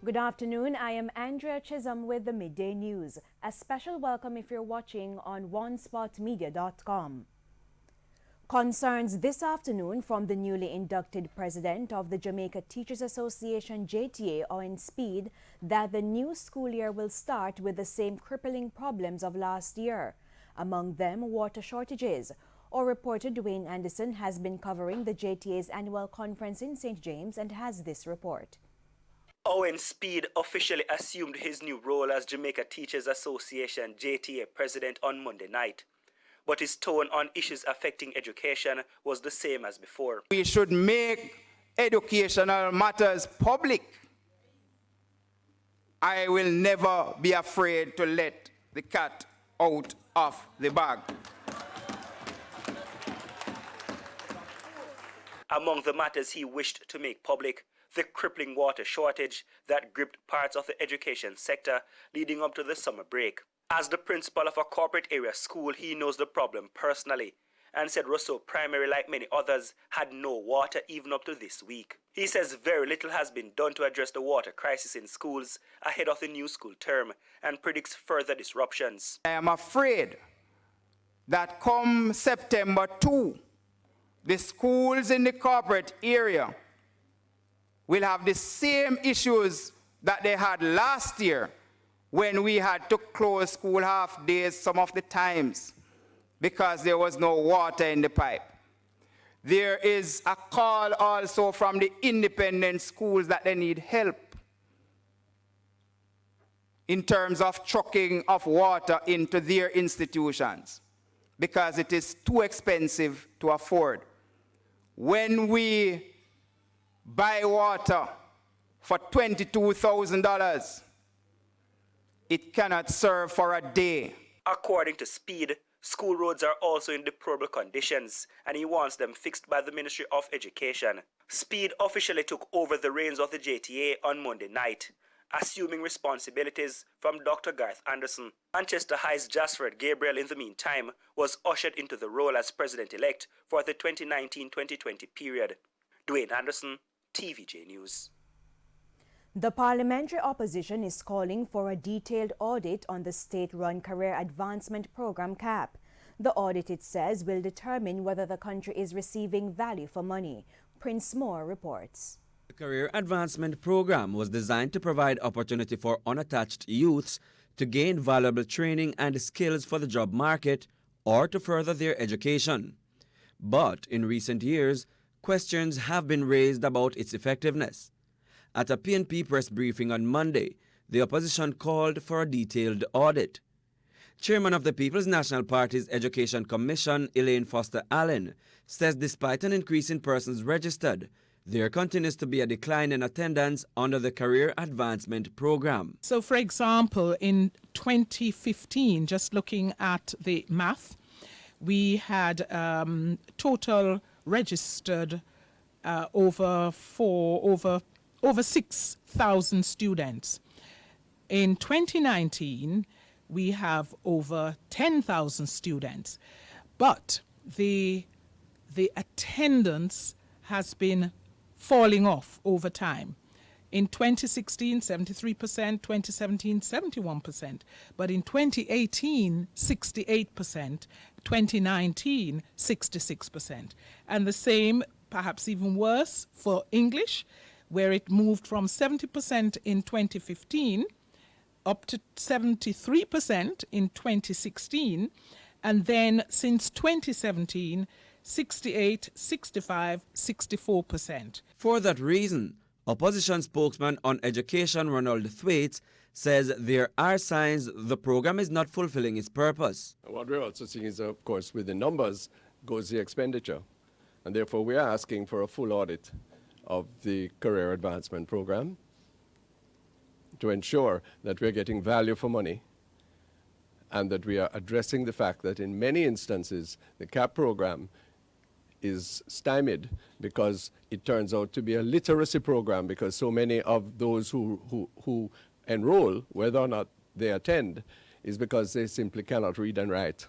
Good afternoon. I am Andrea Chisholm with the Midday News. A special welcome if you're watching on onespotmedia.com. Concerns this afternoon from the newly inducted president of the Jamaica Teachers Association, JTA, are in speed that the new school year will start with the same crippling problems of last year. Among them, water shortages. Our reporter Dwayne Anderson has been covering the JTA's annual conference in St. James and has this report. Owen Speed officially assumed his new role as Jamaica Teachers Association JTA president on Monday night. But his tone on issues affecting education was the same as before. We should make educational matters public. I will never be afraid to let the cat out of the bag. Among the matters he wished to make public, the crippling water shortage that gripped parts of the education sector leading up to the summer break. As the principal of a corporate area school, he knows the problem personally and said Rousseau Primary, like many others, had no water even up to this week. He says very little has been done to address the water crisis in schools ahead of the new school term and predicts further disruptions. I am afraid that come September 2, the schools in the corporate area will have the same issues that they had last year when we had to close school half days some of the times because there was no water in the pipe. There is a call also from the independent schools that they need help in terms of trucking of water into their institutions because it is too expensive to afford. When we buy water for $22,000, it cannot serve for a day. According to Speed, school roads are also in deplorable conditions and he wants them fixed by the Ministry of Education. Speed officially took over the reins of the JTA on Monday night, assuming responsibilities from Dr. Garth Anderson. Manchester High's Jasford Gabriel, in the meantime, was ushered into the role as president-elect for the 2019-2020 period. Dwayne Anderson, TVJ News. The parliamentary opposition is calling for a detailed audit on the state-run Career Advancement Program CAP. The audit, it says, will determine whether the country is receiving value for money. Prince Moore reports. The Career Advancement Program was designed to provide opportunity for unattached youths to gain valuable training and skills for the job market or to further their education. But in recent years, questions have been raised about its effectiveness. At a PNP press briefing on Monday, the opposition called for a detailed audit. Chairman of the People's National Party's Education Commission, Elaine Foster Allen, says despite an increase in persons registered, there continues to be a decline in attendance under the Career Advancement Program. So, for example, in 2015, just looking at the math, we had total registered over 6,000 students. In 2019, we have over 10,000 students, but the attendance has been falling off over time. In 2016, 73%, 2017, 71%, but in 2018, 68%, 2019, 66%. And the same, perhaps even worse, for English, where it moved from 70% in 2015 up to 73% in 2016, and then since 2017, 68, 65, 64%. For that reason, opposition spokesman on education Ronald Thwaites says there are signs the program is not fulfilling its purpose. What we're also seeing is, of course, with the numbers goes the expenditure. And therefore, we are asking for a full audit of the Career Advancement Program to ensure that we're getting value for money and that we are addressing the fact that in many instances, the CAP program is stymied because it turns out to be a literacy program because so many of those who enroll, whether or not they attend, is because they simply cannot read and write,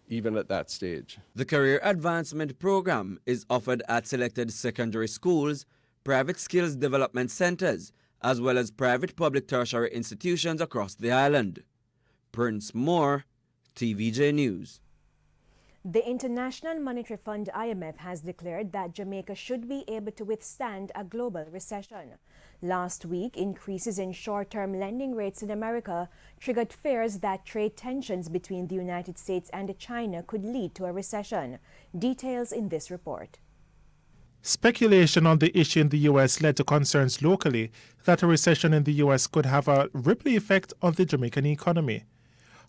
even at that stage. The Career Advancement Program is offered at selected secondary schools, private skills development centers, as well as private public tertiary institutions across the island. Prince Moore, TVJ News. The International Monetary Fund (IMF) has declared that Jamaica should be able to withstand a global recession. Last week, increases in short-term lending rates in America triggered fears that trade tensions between the United States and China could lead to a recession. Details in this report. Speculation on the issue in the U.S. led to concerns locally that a recession in the U.S. could have a ripple effect on the Jamaican economy.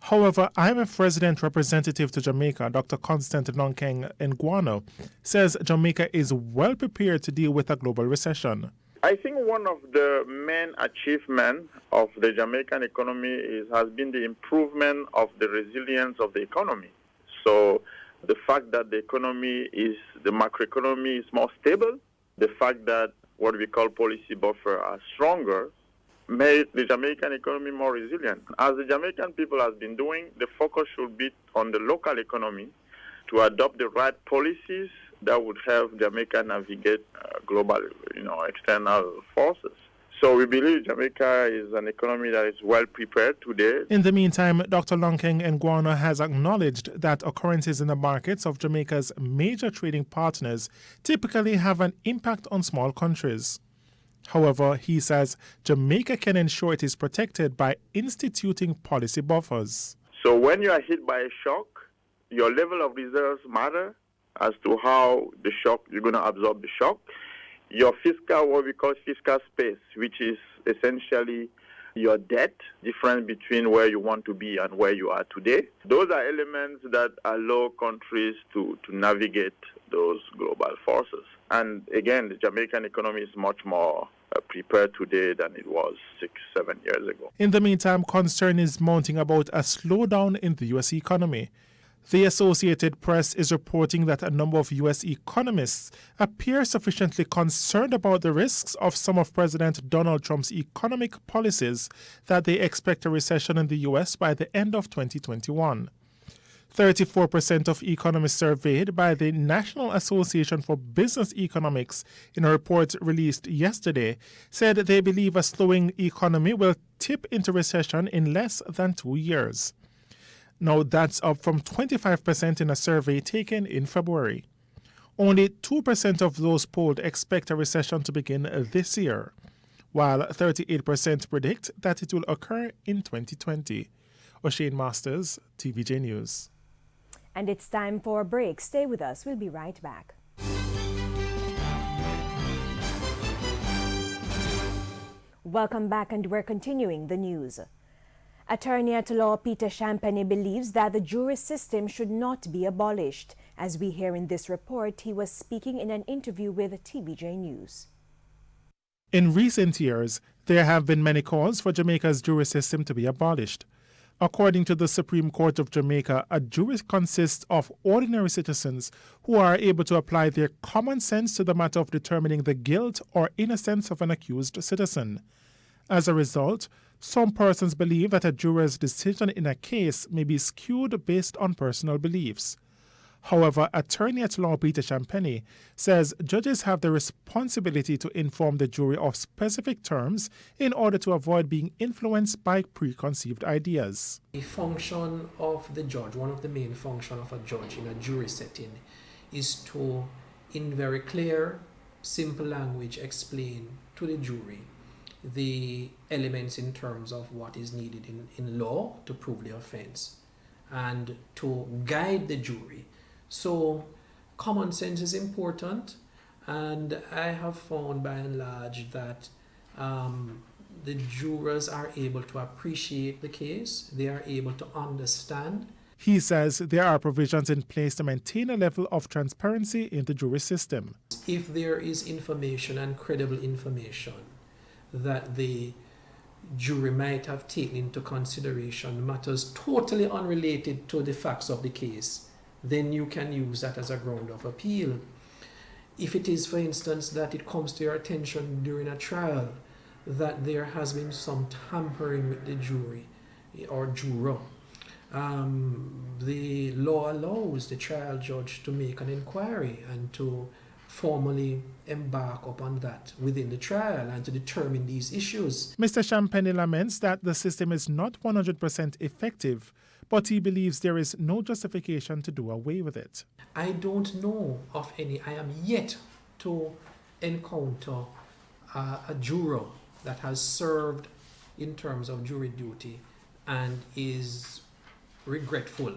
However, IMF resident representative to Jamaica, Dr. Constant Nonkeng Nguano, says Jamaica is well prepared to deal with a global recession. I think one of the main achievements of the Jamaican economy has been the improvement of the resilience of the economy. So the fact that the macroeconomy is more stable, the fact that what we call policy buffer are stronger, made the Jamaican economy more resilient. As the Jamaican people has been doing, the focus should be on the local economy to adopt the right policies that would help Jamaica navigate global, external forces. So we believe Jamaica is an economy that is well prepared today. In the meantime, Dr. Nonkeng Nguano has acknowledged that occurrences in the markets of Jamaica's major trading partners typically have an impact on small countries. However, he says Jamaica can ensure it is protected by instituting policy buffers. So when you are hit by a shock, your level of reserves matter as to how the shock, you're going to absorb the shock. Your fiscal, what we call fiscal space, which is essentially your debt, difference between where you want to be and where you are today. Those are elements that allow countries to navigate those global forces. And again, the Jamaican economy is much more prepared today than it was 6-7 years ago. In the meantime, concern is mounting about a slowdown in the U.S. economy. The Associated Press is reporting that a number of U.S. economists appear sufficiently concerned about the risks of some of President Donald Trump's economic policies that they expect a recession in the U.S. by the end of 2021. 34% of economists surveyed by the National Association for Business Economics in a report released yesterday said they believe a slowing economy will tip into recession in less than 2 years. Now, that's up from 25% in a survey taken in February. Only 2% of those polled expect a recession to begin this year, while 38% predict that it will occur in 2020. O'Shane Masters, TVJ News. And it's time for a break. Stay with us. We'll be right back. Welcome back, and we're continuing the news. Attorney at law Peter Champagne believes that the jury system should not be abolished. As we hear in this report, he was speaking in an interview with TVJ News. In recent years, there have been many calls for Jamaica's jury system to be abolished. According to the Supreme Court of Jamaica, a jury consists of ordinary citizens who are able to apply their common sense to the matter of determining the guilt or innocence of an accused citizen. As a result, some persons believe that a juror's decision in a case may be skewed based on personal beliefs. However, attorney at law Peter Champagne says judges have the responsibility to inform the jury of specific terms in order to avoid being influenced by preconceived ideas. The function of the judge, one of the main functions of a judge in a jury setting, is to, in very clear, simple language, explain to the jury the elements in terms of what is needed in law to prove the offense and to guide the jury. So common sense is important, and I have found by and large that the jurors are able to appreciate the case, they are able to understand. He says there are provisions in place to maintain a level of transparency in the jury system. If there is information and credible information that the jury might have taken into consideration, matters totally unrelated to the facts of the case, then you can use that as a ground of appeal. If it is, for instance, that it comes to your attention during a trial that there has been some tampering with the jury or juror, the law allows the trial judge to make an inquiry and to formally embark upon that within the trial and to determine these issues. Mr. Champagne laments that the system is not 100% effective, but he believes there is no justification to do away with it. I don't know of any. I am yet to encounter a juror that has served in terms of jury duty and is regretful,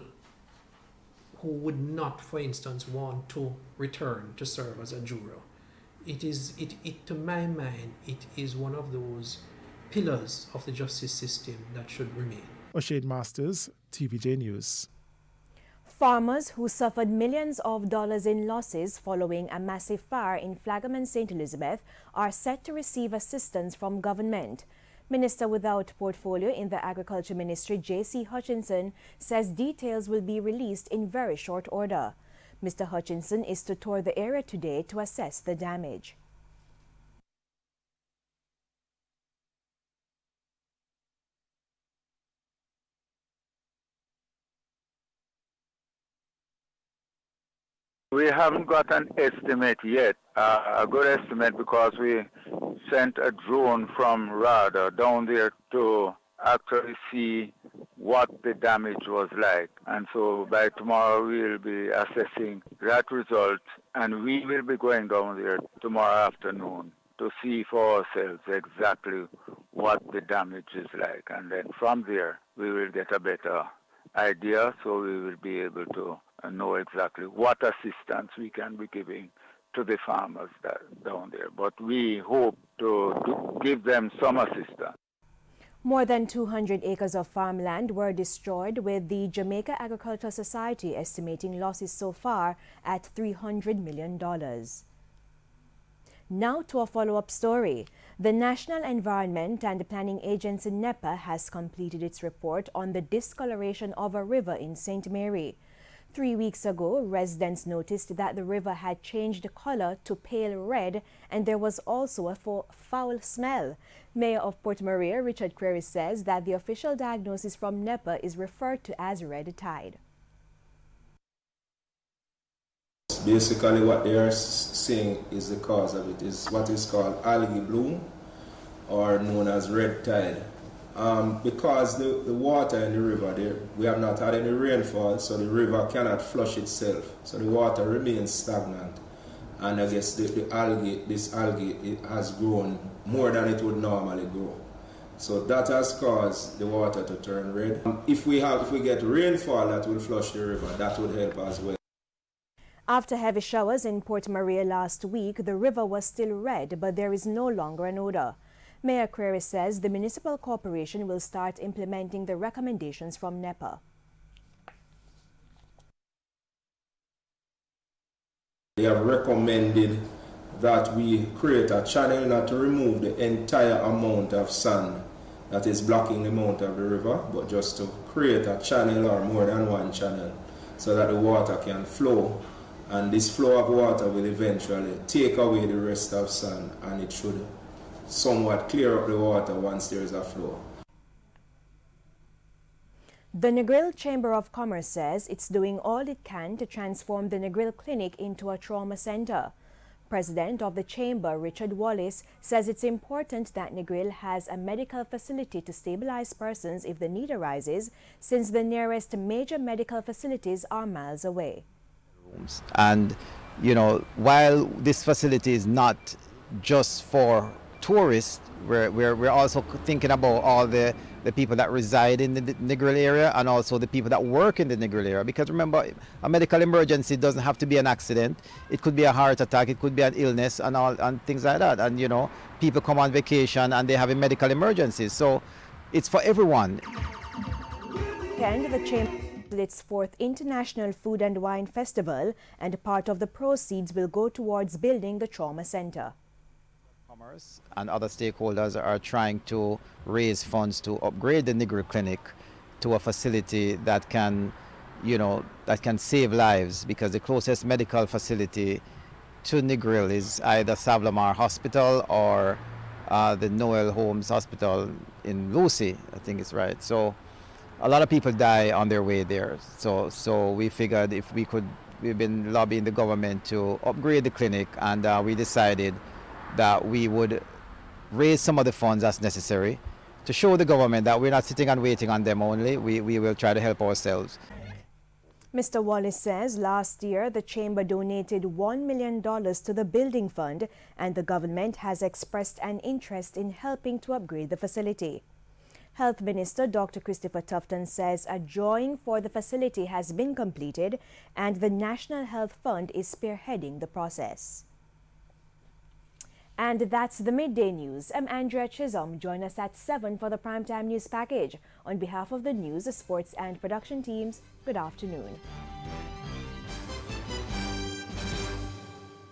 who would not, for instance, want to return to serve as a juror. To my mind, it is one of those pillars of the justice system that should remain. O'Shane Masters, TVJ News. Farmers who suffered millions of dollars in losses following a massive fire in Flaggerman, St. Elizabeth are set to receive assistance from government. Minister without portfolio in the Agriculture Ministry, J.C. Hutchinson, says details will be released in very short order. Mr. Hutchinson is to tour the area today to assess the damage. We haven't got an estimate yet, a good estimate, because we sent a drone from RADA down there to actually see what the damage was like. And so by tomorrow we'll be assessing that result, and we will be going down there tomorrow afternoon to see for ourselves exactly what the damage is like. And then from there we will get a better idea, so we will be able to know exactly what assistance we can be giving to the farmers down there. But we hope to give them some assistance. More than 200 acres of farmland were destroyed, with the Jamaica Agricultural Society estimating losses so far at $300 million. Now to a follow-up story. The National Environment and Planning Agency NEPA has completed its report on the discoloration of a river in St. Mary. 3 weeks ago, residents noticed that the river had changed color to pale red, and there was also a foul smell. Mayor of Port Maria, Richard Query, says that the official diagnosis from NEPA is referred to as red tide. Basically, what they are saying is the cause of it is what is called algae bloom, or known as red tide. Because the water in the river, we have not had any rainfall, so the river cannot flush itself. So the water remains stagnant. And I guess this algae, it has grown more than it would normally grow. So that has caused the water to turn red. If we get rainfall that will flush the river, that would help as well. After heavy showers in Port Maria last week, the river was still red, but there is no longer an odor. Mayor Query says the municipal corporation will start implementing the recommendations from NEPA. They have recommended that we create a channel, not to remove the entire amount of sand that is blocking the mouth of the river, but just to create a channel or more than one channel so that the water can flow. And this flow of water will eventually take away the rest of sand, and it should somewhat clear up the water once there is a flow. The Negril Chamber of Commerce says it's doing all it can to transform the Negril Clinic into a trauma center. President of the Chamber, Richard Wallace, says it's important that Negril has a medical facility to stabilize persons if the need arises, since the nearest major medical facilities are miles away. And, you know, while this facility is not just for tourists, we're also thinking about all the people that reside in the Negril area, and also the people that work in the Negril area. Because remember, a medical emergency doesn't have to be an accident. It could be a heart attack, it could be an illness, and things like that. And you know, people come on vacation and they have a medical emergency. So it's for everyone. And the Chamber its 4th International Food and Wine Festival, and part of the proceeds will go towards building the trauma center. Commerce and other stakeholders are trying to raise funds to upgrade the Negril Clinic to a facility that can, you know, that can save lives, because the closest medical facility to Negril is either Savlamar Hospital or the Noel Holmes Hospital in Lucy, I think it's right. So a lot of people die on their way there. So we figured if we could we've been lobbying the government to upgrade the clinic, and we decided that we would raise some of the funds as necessary to show the government that we're not sitting and waiting on them only. We will try to help ourselves. Mr. Wallace says last year the chamber donated $1 million to the building fund, and the government has expressed an interest in helping to upgrade the facility. Health Minister Dr. Christopher Tufton says a drawing for the facility has been completed and the National Health Fund is spearheading the process. And that's the Midday News. I'm Andrea Chisholm. Join us at 7 for the Primetime News Package. On behalf of the news, sports and production teams, good afternoon.